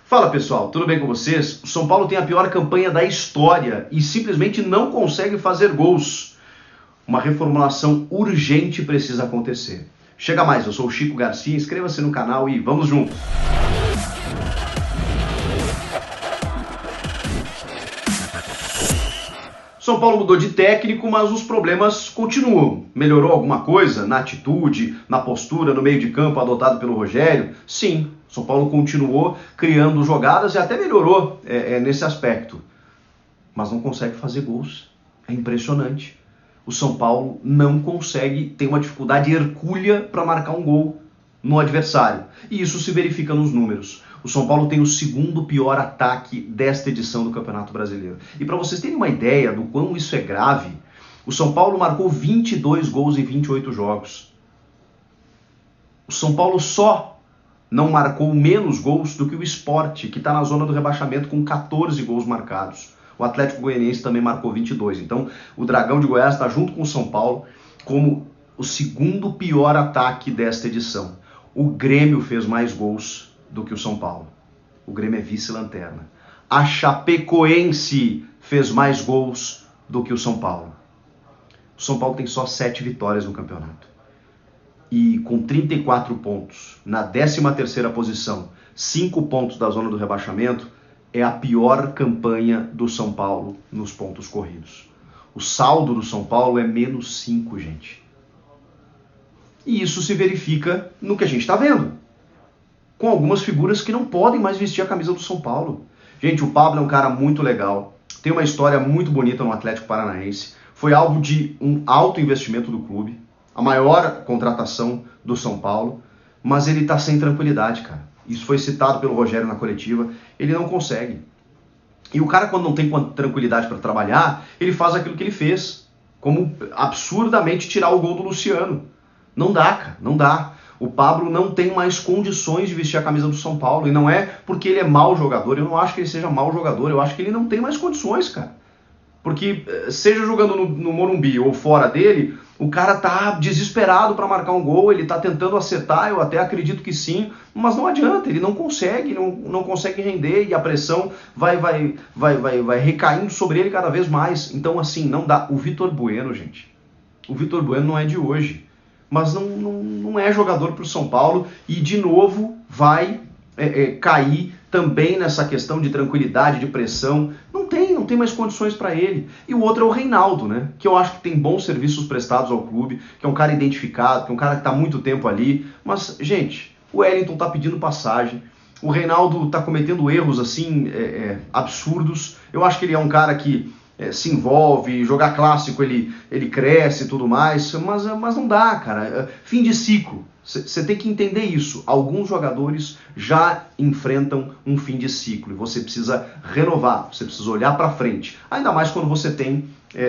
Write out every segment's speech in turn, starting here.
Fala pessoal, tudo bem com vocês? O São Paulo tem a pior campanha da história e simplesmente não consegue fazer gols. Uma reformulação urgente precisa acontecer. Chega mais, eu sou o Chico Garcia, inscreva-se no canal e vamos juntos! São Paulo mudou de técnico, mas os problemas continuam. Melhorou alguma coisa na atitude, na postura, no meio de campo adotado pelo Rogério? Sim, São Paulo continuou criando jogadas e até melhorou nesse aspecto. Mas não consegue fazer gols. É impressionante. O São Paulo não consegue, tem uma dificuldade hercúlea para marcar um gol no adversário. E isso se verifica nos números. O São Paulo tem o segundo pior ataque desta edição do Campeonato Brasileiro. E para vocês terem uma ideia do quão isso é grave, o São Paulo marcou 22 gols em 28 jogos. O São Paulo só não marcou menos gols do que o Sport, que está na zona do rebaixamento com 14 gols marcados. O Atlético Goianiense também marcou 22. Então, o Dragão de Goiás está junto com o São Paulo como o segundo pior ataque desta edição. O Grêmio fez mais gols do que o São Paulo. O Grêmio é vice-lanterna. A Chapecoense fez mais gols do que o São Paulo. O São Paulo tem só 7 vitórias no campeonato. E com 34 pontos, na 13ª posição, 5 pontos da zona do rebaixamento, é a pior campanha do São Paulo nos pontos corridos. O saldo do São Paulo é -5, gente. E isso se verifica no que a gente está vendo, com algumas figuras que não podem mais vestir a camisa do São Paulo. Gente, o Pablo é um cara muito legal, tem uma história muito bonita no Atlético Paranaense, foi alvo de um alto investimento do clube, a maior contratação do São Paulo, mas ele está sem tranquilidade, cara. Isso foi citado pelo Rogério na coletiva, ele não consegue. E o cara, quando não tem tranquilidade para trabalhar, ele faz aquilo que ele fez, como absurdamente tirar o gol do Luciano. Não dá, cara, não dá. O Pablo não tem mais condições de vestir a camisa do São Paulo. E não é porque ele é mau jogador. Eu não acho que ele seja mau jogador. Eu acho que ele não tem mais condições, cara. Porque seja jogando no Morumbi ou fora dele, o cara tá desesperado para marcar um gol. Ele tá tentando acertar, eu até acredito que sim. Mas não adianta, ele não consegue, não consegue render. E a pressão vai recaindo sobre ele cada vez mais. Então assim, não dá. O Vitor Bueno, gente. O Vitor Bueno não é de hoje. Mas não é jogador para o São Paulo e de novo vai cair também nessa questão de tranquilidade, de pressão. Não tem mais condições para ele. E o outro é o Reinaldo, né? Que eu acho que tem bons serviços prestados ao clube, que é um cara identificado, que é um cara que está há muito tempo ali. Mas, gente, o Wellington está pedindo passagem. O Reinaldo está cometendo erros assim absurdos. Eu acho que ele é um cara que se envolve, jogar clássico ele cresce e tudo mais, mas não dá, cara. Fim de ciclo. Você tem que entender isso. Alguns jogadores já enfrentam um fim de ciclo e você precisa renovar, você precisa olhar para frente. Ainda mais quando você tem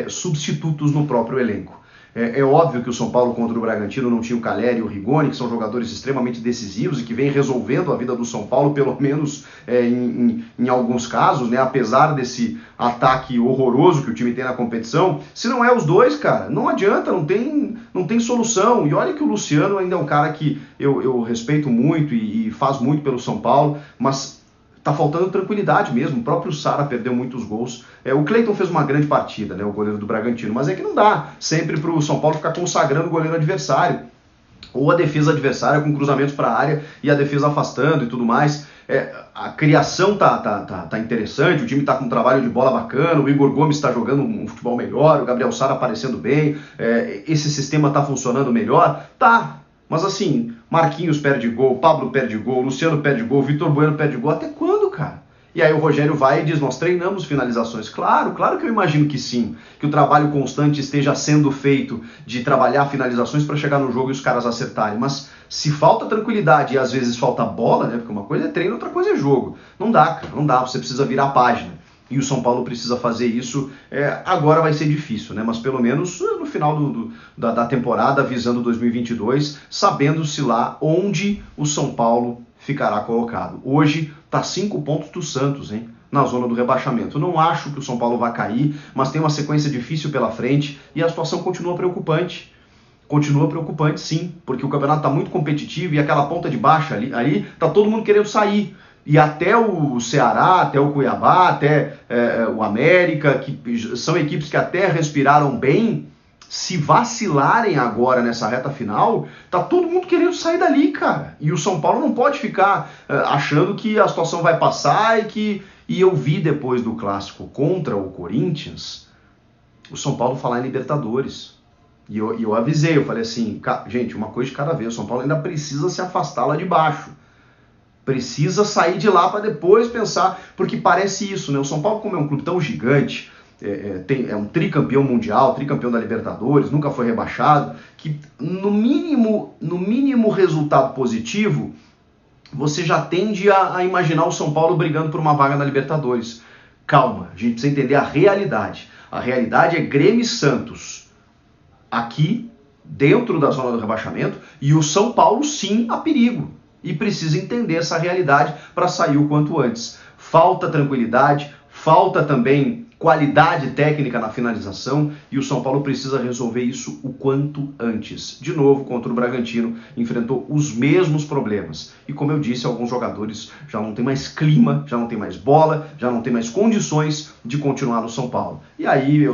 substitutos no próprio elenco. É óbvio que o São Paulo contra o Bragantino não tinha o Calleri e o Rigoni, que são jogadores extremamente decisivos e que vêm resolvendo a vida do São Paulo, pelo menos em alguns casos, né? Apesar desse ataque horroroso que o time tem na competição. Se não é os dois, cara, não adianta, não tem solução. E olha que o Luciano ainda é um cara que eu respeito muito e faz muito pelo São Paulo, mas tá faltando tranquilidade mesmo. O próprio Sara perdeu muitos gols. O Cleiton fez uma grande partida, né, o goleiro do Bragantino, mas é que não dá sempre pro São Paulo ficar consagrando o goleiro adversário. Ou a defesa adversária com cruzamentos para a área e a defesa afastando e tudo mais. A criação tá interessante, o time tá com um trabalho de bola bacana, o Igor Gomes está jogando um futebol melhor, o Gabriel Sara aparecendo bem, esse sistema tá funcionando melhor, tá. Mas assim, Marquinhos perde gol, Pablo perde gol, Luciano perde gol, Vitor Bueno perde gol. Até quando, cara? E aí o Rogério vai e diz, nós treinamos finalizações. Claro que eu imagino que sim, que o trabalho constante esteja sendo feito de trabalhar finalizações para chegar no jogo e os caras acertarem. Mas se falta tranquilidade e às vezes falta bola, né? Porque uma coisa é treino, outra coisa é jogo. Não dá, cara, não dá. Você precisa virar a página. E o São Paulo precisa fazer isso. Agora vai ser difícil, né? Mas pelo menos no final da temporada, visando 2022, sabendo-se lá onde o São Paulo ficará colocado. Hoje está 5 pontos do Santos, hein? Na zona do rebaixamento. Não acho que o São Paulo vai cair, mas tem uma sequência difícil pela frente e a situação continua preocupante. Continua preocupante, sim, porque o campeonato está muito competitivo e aquela ponta de baixa ali tá todo mundo querendo sair. e até o Ceará, até o Cuiabá, até o América, que são equipes que até respiraram bem, se vacilarem agora nessa reta final, tá todo mundo querendo sair dali, cara. E o São Paulo não pode ficar achando que a situação vai passar E eu vi depois do clássico contra o Corinthians, o São Paulo falar em Libertadores. E eu avisei, eu falei assim, gente, uma coisa de cada vez, o São Paulo ainda precisa se afastar lá de baixo. Precisa sair de lá para depois pensar, porque parece isso, né? O São Paulo, como é um clube tão gigante, é um tricampeão mundial, tricampeão da Libertadores, nunca foi rebaixado, que no mínimo resultado positivo, você já tende a imaginar o São Paulo brigando por uma vaga na Libertadores. Calma, a gente precisa entender a realidade. A realidade é Grêmio e Santos aqui, dentro da zona do rebaixamento, e o São Paulo sim a perigo. E precisa entender essa realidade para sair o quanto antes. Falta tranquilidade, falta também qualidade técnica na finalização e o São Paulo precisa resolver isso o quanto antes. De novo, contra o Bragantino, enfrentou os mesmos problemas. E como eu disse, alguns jogadores já não tem mais clima, já não tem mais bola, já não tem mais condições de continuar no São Paulo. E aí eu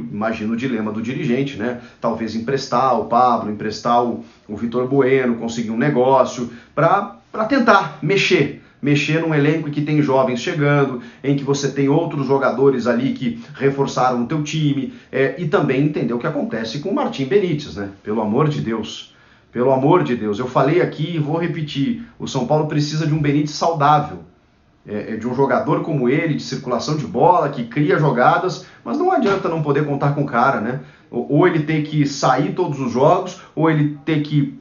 imagino o dilema do dirigente, né? Talvez emprestar o Pablo, emprestar o Vitor Bueno, conseguir um negócio para tentar mexer num elenco que tem jovens chegando, em que você tem outros jogadores ali que reforçaram o teu time, e também entender o que acontece com o Martim Benítez, né? Pelo amor de Deus, eu falei aqui e vou repetir, o São Paulo precisa de um Benítez saudável, de um jogador como ele, de circulação de bola, que cria jogadas, mas não adianta não poder contar com o cara, né? Ou ele tem que sair todos os jogos, ou ele tem que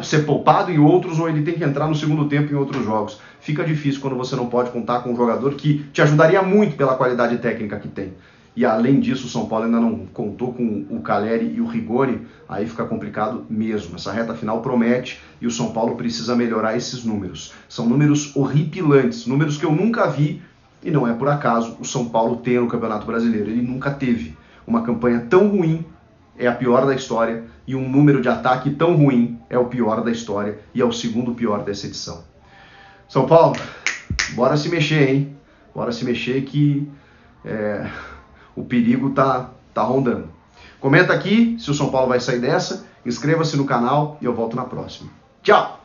ser poupado em outros, ou ele tem que entrar no segundo tempo em outros jogos. Fica difícil quando você não pode contar com um jogador que te ajudaria muito pela qualidade técnica que tem. E além disso, o São Paulo ainda não contou com o Calleri e o Rigoni, aí fica complicado mesmo. Essa reta final promete e o São Paulo precisa melhorar esses números. São números horripilantes, números que eu nunca vi, e não é por acaso o São Paulo ter no Campeonato Brasileiro. Ele nunca teve uma campanha tão ruim, é a pior da história, e um número de ataque tão ruim é o pior da história e é o segundo pior dessa edição. São Paulo, bora se mexer, hein? Bora se mexer que o perigo tá rondando. Comenta aqui se o São Paulo vai sair dessa, inscreva-se no canal e eu volto na próxima. Tchau!